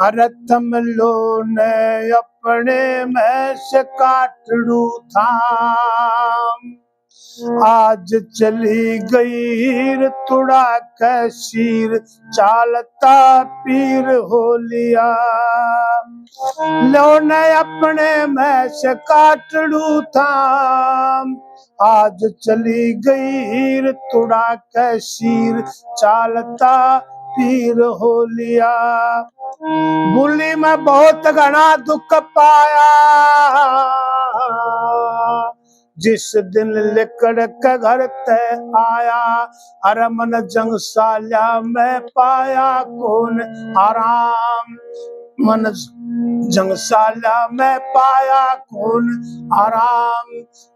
अरथम लो ने अपने में से काटड़ू था, आज चली गई तुड़ा के शीर, चालता पीर हो लिया। लो ने अपने में से काटड़ू था, आज चली गई तुड़ा के शीर, चालता पीर हो लिया। भूली में बहुत घना दुख पाया, जिस दिन लिकड़ के घर ते आया। अरमन जंगसाल्या में पाया कौन आराम, मन जंगसाल्या में पाया कौन आराम।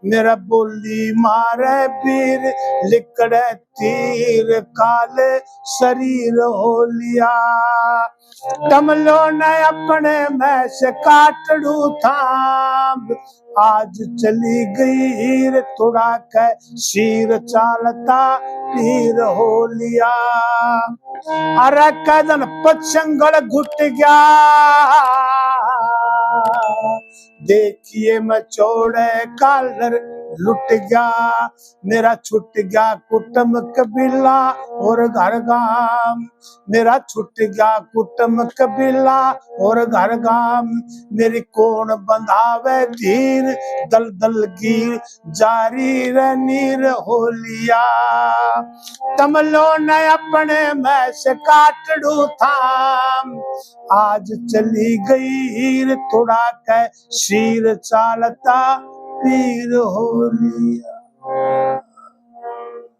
मेरा बोली मारे वीर, लिकड़े तीर काले शरीर हो लिया। कमलो ने अपने में से काटड़ू था, आज चली गई तुड़ा के शीर, चालता पीर हो लिया। अरे कदन पचंगड़ घुट गया, देखिए मैं चौड़े कालर लुट गया। मेरा छुट गया कुटुंब कबीला और घर गाम, मेरा छुट गया कुटुंब कबीला और घर गाम। मेरी कौन बंधावे धीर, दल दल गिर जारी नीर हो लिया। तमलो ने अपने में से काटड़ू था, आज चली गई तुड़ा के शीर, चालता पीर हो लिया।